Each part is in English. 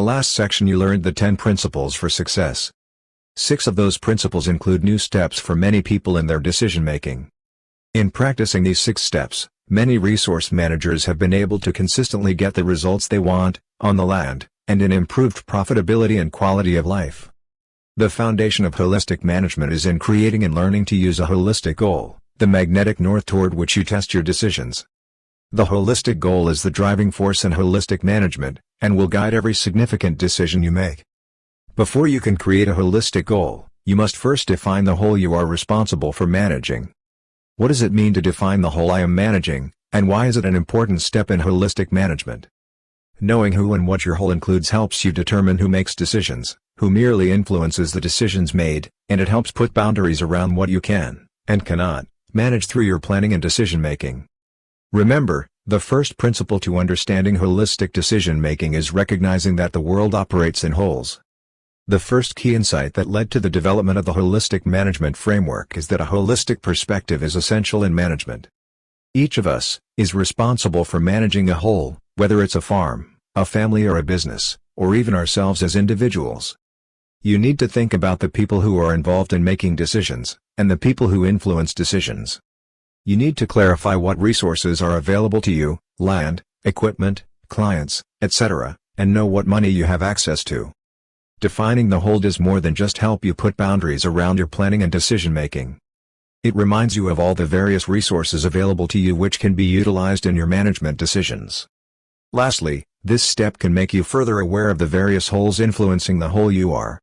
last section you learned the 10 principles for success. 6 of those principles include new steps for many people in their decision-making. In practicing these 6 steps, many resource managers have been able to consistently get the results they want, on the land, and in improved profitability and quality of life. The foundation of holistic management is in creating and learning to use a holistic goal, the magnetic north toward which you test your decisions. The holistic goal is the driving force in holistic management, and will guide every significant decision you make. Before you can create a holistic goal, you must first define the whole you are responsible for managing. What does it mean to define the whole I am managing, and why is it an important step in holistic management? Knowing who and what your whole includes helps you determine who makes decisions, who merely influences the decisions made, and it helps put boundaries around what you can, and cannot, manage through your planning and decision-making. Remember, the first principle to understanding holistic decision-making is recognizing that the world operates in wholes. The first key insight that led to the development of the holistic management framework is that a holistic perspective is essential in management. Each of us is responsible for managing a whole, whether it's a farm, a family or a business, or even ourselves as individuals. You need to think about the people who are involved in making decisions, and the people who influence decisions. You need to clarify what resources are available to you, land, equipment, clients, etc., and know what money you have access to. Defining the whole does more than just help you put boundaries around your planning and decision-making. It reminds you of all the various resources available to you which can be utilized in your management decisions. Lastly, this step can make you further aware of the various wholes influencing the whole you are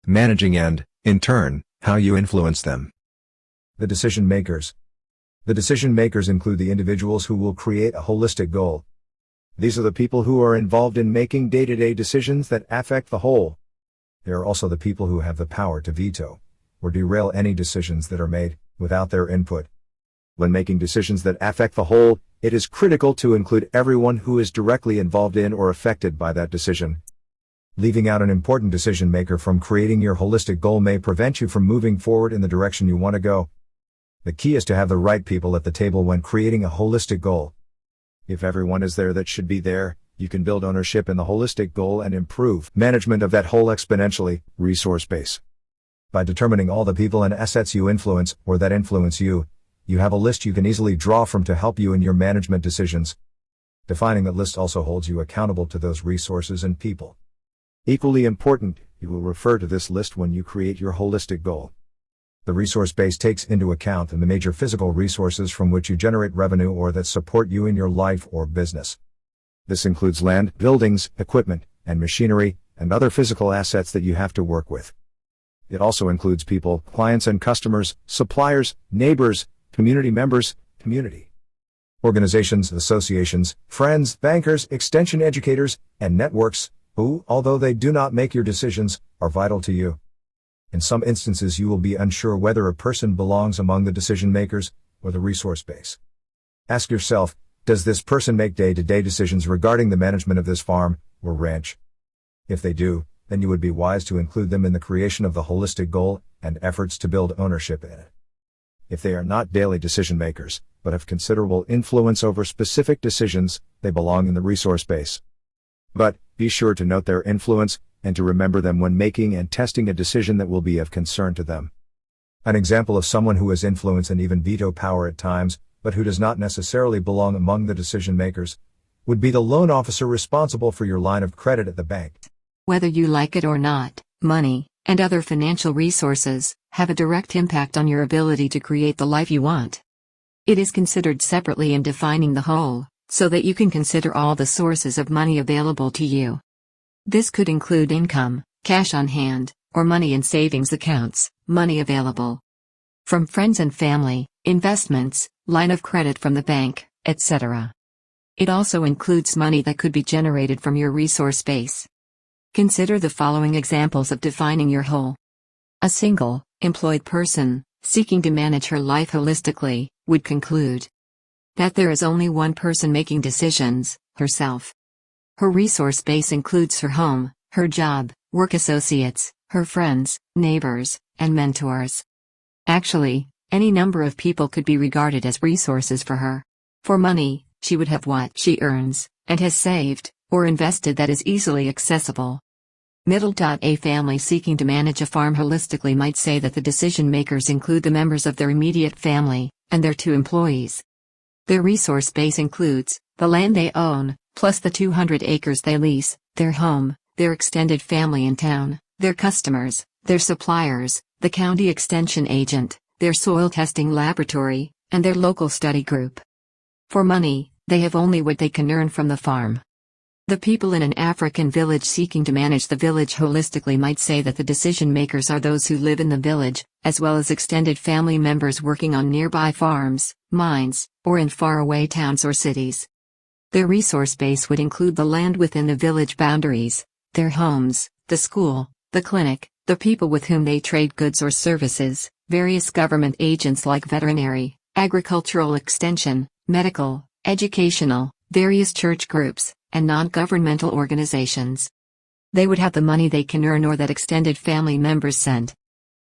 managing and, in turn, how you influence them. The decision makers. The decision makers include the individuals who will create a holistic goal. These are the people who are involved in making day-to-day decisions that affect the whole. They are also the people who have the power to veto or derail any decisions that are made without their input. When making decisions that affect the whole, it is critical to include everyone who is directly involved in or affected by that decision. Leaving out an important decision maker from creating your holistic goal may prevent you from moving forward in the direction you want to go. The key is to have the right people at the table when creating a holistic goal. If everyone is there that should be there, you can build ownership in the holistic goal and improve management of that whole exponentially. Resource base. By determining all the people and assets you influence or that influence you, you have a list you can easily draw from to help you in your management decisions. Defining that list also holds you accountable to those resources and people. Equally important, you will refer to this list when you create your holistic goal. The resource base takes into account the major physical resources from which you generate revenue or that support you in your life or business. This includes land, buildings, equipment, and machinery, and other physical assets that you have to work with. It also includes people, clients and customers, suppliers, neighbors, community members, community organizations, associations, friends, bankers, extension educators, and networks, who, although they do not make your decisions, are vital to you. In some instances you will be unsure whether a person belongs among the decision makers or the resource base. Ask yourself, does this person make day-to-day decisions regarding the management of this farm or ranch? If they do, then you would be wise to include them in the creation of the holistic goal and efforts to build ownership in it. If they are not daily decision makers, but have considerable influence over specific decisions, they belong in the resource base. But, be sure to note their influence, and to remember them when making and testing a decision that will be of concern to them. An example of someone who has influence and even veto power at times, but who does not necessarily belong among the decision makers, would be the loan officer responsible for your line of credit at the bank. Whether you like it or not, money, and other financial resources, have a direct impact on your ability to create the life you want. It is considered separately in defining the whole, so that you can consider all the sources of money available to you. This could include income, cash on hand, or money in savings accounts, money available from friends and family, investments, line of credit from the bank, etc. It also includes money that could be generated from your resource base. Consider the following examples of defining your whole. A single, employed person, seeking to manage her life holistically, would conclude that there is only one person making decisions, herself. Her resource base includes her home, her job, work associates, her friends, neighbors, and mentors. Actually, any number of people could be regarded as resources for her. For money, she would have what she earns, and has saved, or invested that is easily accessible. A family seeking to manage a farm holistically might say that the decision makers include the members of their immediate family, and their 2 employees. Their resource base includes the land they own, plus the 200 acres they lease, their home, their extended family in town, their customers, their suppliers, the county extension agent, their soil testing laboratory, and their local study group. For money, they have only what they can earn from the farm. The people in an African village seeking to manage the village holistically might say that the decision makers are those who live in the village, as well as extended family members working on nearby farms, mines, or in faraway towns or cities. Their resource base would include the land within the village boundaries, their homes, the school, the clinic, the people with whom they trade goods or services, various government agents like veterinary, agricultural extension, medical, educational, various church groups, and non-governmental organizations. They would have the money they can earn or that extended family members send.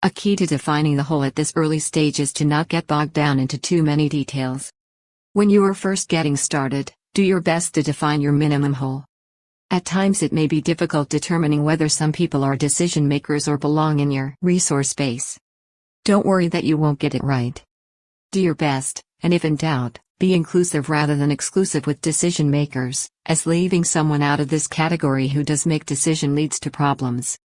A key to defining the whole at this early stage is to not get bogged down into too many details. When you are first getting started, do your best to define your minimum whole. At times it may be difficult determining whether some people are decision makers or belong in your resource base. Don't worry that you won't get it right. Do your best, and if in doubt, be inclusive rather than exclusive with decision makers, as leaving someone out of this category who does make decision leads to problems.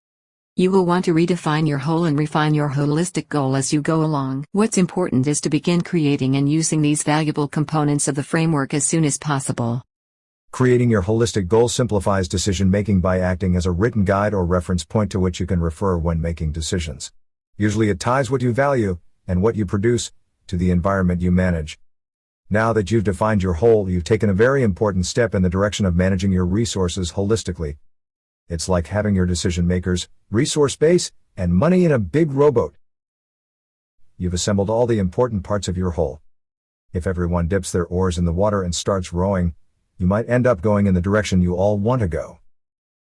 You will want to redefine your whole and refine your holistic goal as you go along. What's important is to begin creating and using these valuable components of the framework as soon as possible. Creating your holistic goal simplifies decision-making by acting as a written guide or reference point to which you can refer when making decisions. Usually it ties what you value, and what you produce, to the environment you manage. Now that you've defined your whole, you've taken a very important step in the direction of managing your resources holistically. It's like having your decision makers, resource base, and money in a big rowboat. You've assembled all the important parts of your whole. If everyone dips their oars in the water and starts rowing, you might end up going in the direction you all want to go.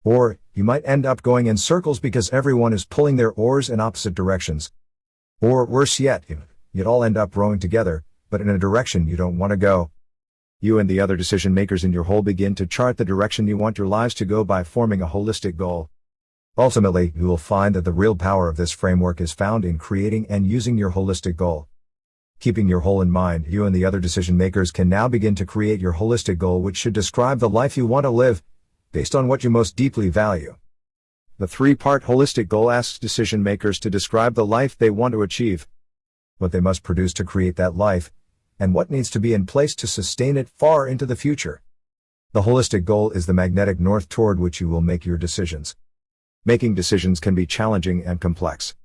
Or, you might end up going in circles because everyone is pulling their oars in opposite directions. Or worse yet, you'd all end up rowing together, but in a direction you don't want to go. You and the other decision makers in your whole begin to chart the direction you want your lives to go by forming a holistic goal. Ultimately, you will find that the real power of this framework is found in creating and using your holistic goal. Keeping your whole in mind, you and the other decision makers can now begin to create your holistic goal, which should describe the life you want to live, based on what you most deeply value. The 3-part holistic goal asks decision makers to describe the life they want to achieve, what they must produce to create that life, and what needs to be in place to sustain it far into the future. The holistic goal is the magnetic north toward which you will make your decisions. Making decisions can be challenging and complex.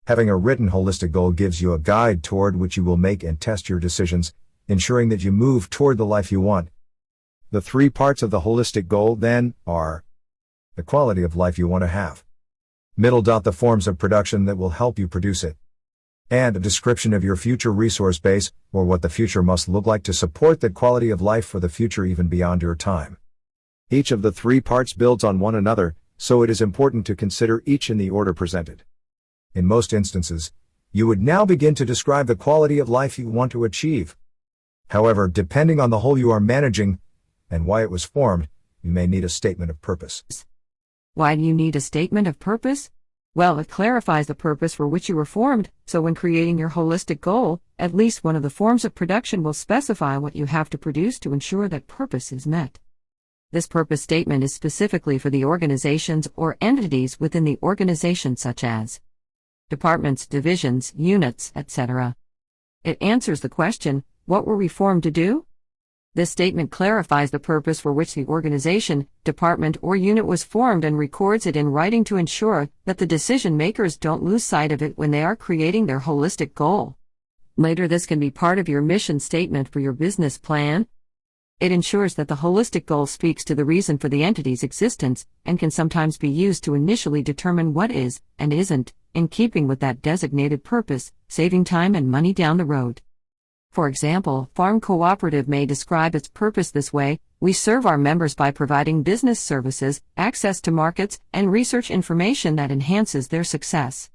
Having a written holistic goal gives you a guide toward which you will make and test your decisions, ensuring that you move toward the life you want. The 3 parts of the holistic goal, then, are the quality of life you want to have, the forms of production that will help you produce it, and a description of your future resource base, or what the future must look like to support that quality of life for the future even beyond your time. Each of the 3 parts builds on one another, so it is important to consider each in the order presented. In most instances, you would now begin to describe the quality of life you want to achieve. However, depending on the whole you are managing, and why it was formed, you may need a statement of purpose. Why do you need a statement of purpose? Well, it clarifies the purpose for which you were formed, so when creating your holistic goal, at least one of the forms of production will specify what you have to produce to ensure that purpose is met. This purpose statement is specifically for the organizations or entities within the organization, such as departments, divisions, units, etc. It answers the question, what were we formed to do? This statement clarifies the purpose for which the organization, department, or unit was formed and records it in writing to ensure that the decision makers don't lose sight of it when they are creating their holistic goal. Later, this can be part of your mission statement for your business plan. It ensures that the holistic goal speaks to the reason for the entity's existence and can sometimes be used to initially determine what is and isn't in keeping with that designated purpose, saving time and money down the road. For example, Farm Cooperative may describe its purpose this way: we serve our members by providing business services, access to markets, and research information that enhances their success.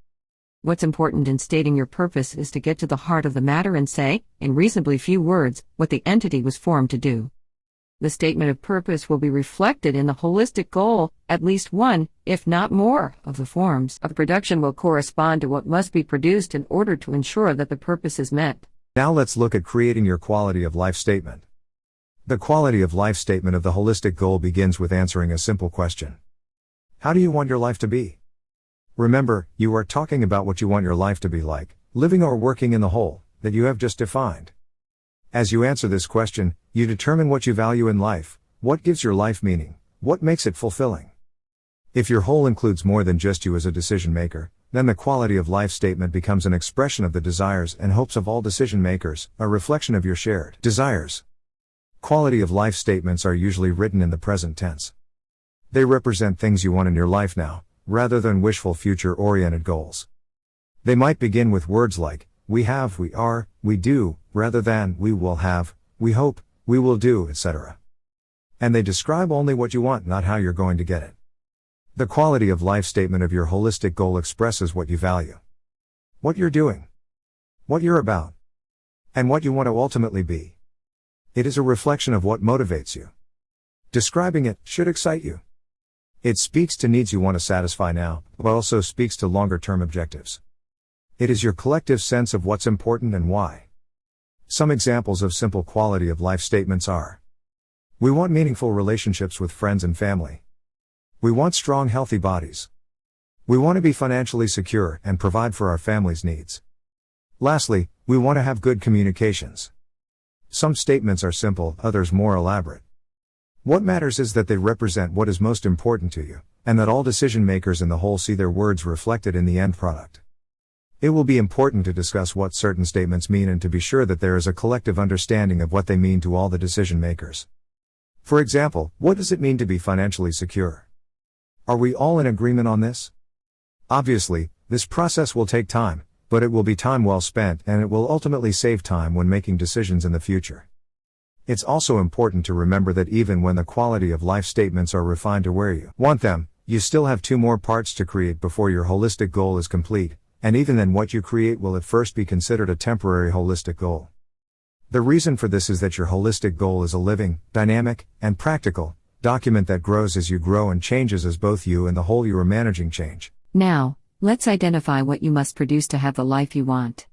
What's important in stating your purpose is to get to the heart of the matter and say, in reasonably few words, what the entity was formed to do. The statement of purpose will be reflected in the holistic goal. At least one, if not more, of the forms of production will correspond to what must be produced in order to ensure that the purpose is met. Now let's look at creating your quality of life statement. The quality of life statement of the holistic goal begins with answering a simple question. How do you want your life to be? Remember, you are talking about what you want your life to be like, living or working in the whole that you have just defined. As you answer this question, you determine what you value in life, what gives your life meaning, what makes it fulfilling. If your whole includes more than just you as a decision maker, then the quality of life statement becomes an expression of the desires and hopes of all decision makers, a reflection of your shared desires. Quality of life statements are usually written in the present tense. They represent things you want in your life now, rather than wishful future-oriented goals. They might begin with words like, we have, we are, we do, rather than, we will have, we hope, we will do, etc. And they describe only what you want, not how you're going to get it. The quality of life statement of your holistic goal expresses what you value, what you're doing, what you're about, and what you want to ultimately be. It is a reflection of what motivates you. Describing it should excite you. It speaks to needs you want to satisfy now, but also speaks to longer-term objectives. It is your collective sense of what's important and why. Some examples of simple quality of life statements are: we want meaningful relationships with friends and family. We want strong, healthy bodies. We want to be financially secure and provide for our family's needs. Lastly, we want to have good communications. Some statements are simple, others more elaborate. What matters is that they represent what is most important to you, and that all decision makers in the whole see their words reflected in the end product. It will be important to discuss what certain statements mean and to be sure that there is a collective understanding of what they mean to all the decision makers. For example, what does it mean to be financially secure? Are we all in agreement on this? Obviously, this process will take time, but it will be time well spent and it will ultimately save time when making decisions in the future. It's also important to remember that even when the quality of life statements are refined to where you want them, you still have 2 more parts to create before your holistic goal is complete. And even then what you create will at first be considered a temporary holistic goal. The reason for this is that your holistic goal is a living, dynamic, and practical document that grows as you grow and changes as both you and the whole you are managing change. Now, let's identify what you must produce to have the life you want.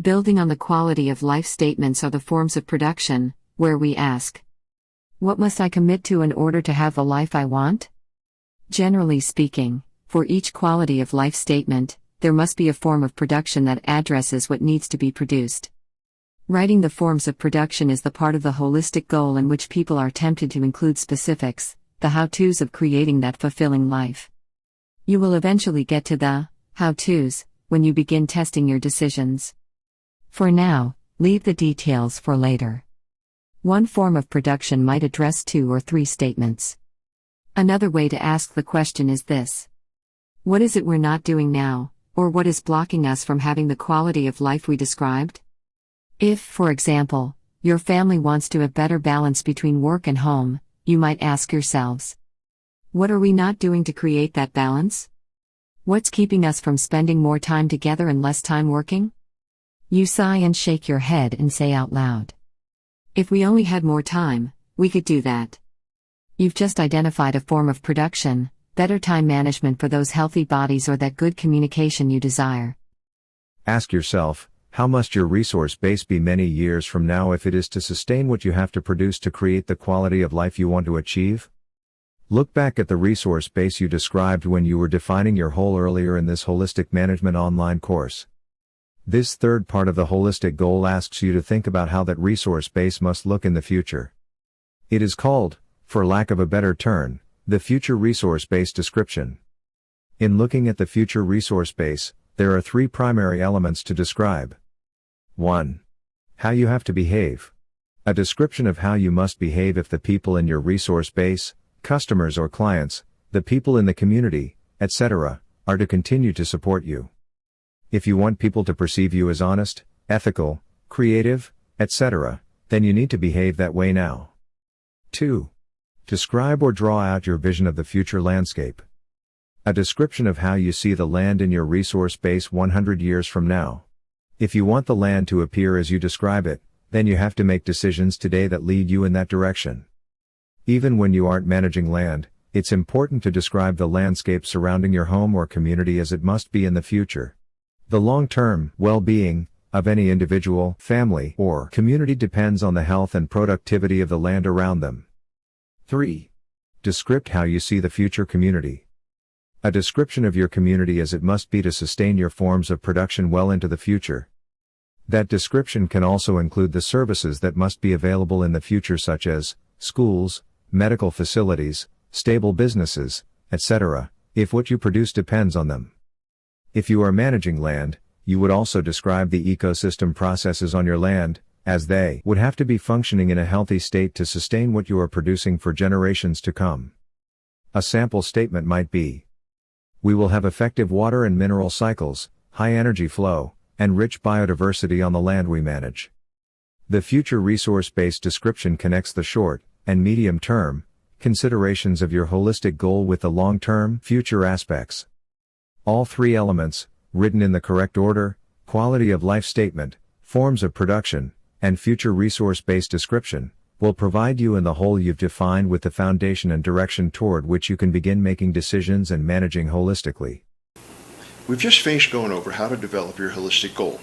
Building on the quality of life statements are the forms of production, where we ask, what must I commit to in order to have the life I want? Generally speaking, for each quality of life statement, there must be a form of production that addresses what needs to be produced. Writing the forms of production is the part of the holistic goal in which people are tempted to include specifics, the how-tos of creating that fulfilling life. You will eventually get to the how-tos when you begin testing your decisions. For now, leave the details for later. One form of production might address 2 or 3 statements. Another way to ask the question is this: what is it we're not doing now? Or what is blocking us from having the quality of life we described? If, for example, your family wants to have better balance between work and home, you might ask yourselves, what are we not doing to create that balance? What's keeping us from spending more time together and less time working? You sigh and shake your head and say out loud, if we only had more time, we could do that. You've just identified a form of production, better time management for those healthy bodies or that good communication you desire. Ask yourself, how must your resource base be many years from now if it is to sustain what you have to produce to create the quality of life you want to achieve? Look back at the resource base you described when you were defining your whole earlier in this Holistic Management online course. This third part of the holistic goal asks you to think about how that resource base must look in the future. It is called, for lack of a better term, the future resource base description. In looking at the future resource base, there are 3 primary elements to describe. 1. How you have to behave. A description of how you must behave if the people in your resource base, customers or clients, the people in the community, etc., are to continue to support you. If you want people to perceive you as honest, ethical, creative, etc., then you need to behave that way now. 2. Describe or draw out your vision of the future landscape. A description of how you see the land in your resource base 100 years from now. If you want the land to appear as you describe it, then you have to make decisions today that lead you in that direction. Even when you aren't managing land, it's important to describe the landscape surrounding your home or community as it must be in the future. The long-term well-being of any individual, family, or community depends on the health and productivity of the land around them. 3. Descript how you see the future community. A description of your community as it must be to sustain your forms of production well into the future. That description can also include the services that must be available in the future, such as schools, medical facilities, stable businesses, etc., if what you produce depends on them. If you are managing land, you would also describe the ecosystem processes on your land, as they would have to be functioning in a healthy state to sustain what you are producing for generations to come. A sample statement might be: we will have effective water and mineral cycles, high energy flow, and rich biodiversity on the land we manage. The future resource-based description connects the short and medium-term considerations of your holistic goal with the long-term future aspects. All three elements, written in the correct order: quality of life statement, forms of production, and future resource-based description, will provide you and the whole you've defined with the foundation and direction toward which you can begin making decisions and managing holistically. We've just finished going over how to develop your holistic goal.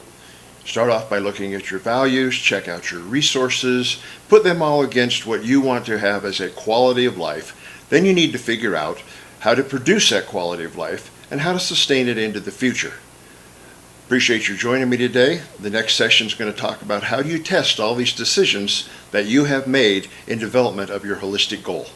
Start off by looking at your values, check out your resources, put them all against what you want to have as a quality of life. Then you need to figure out how to produce that quality of life and how to sustain it into the future. Appreciate you joining me today. The next session is going to talk about how you test all these decisions that you have made in development of your holistic goal.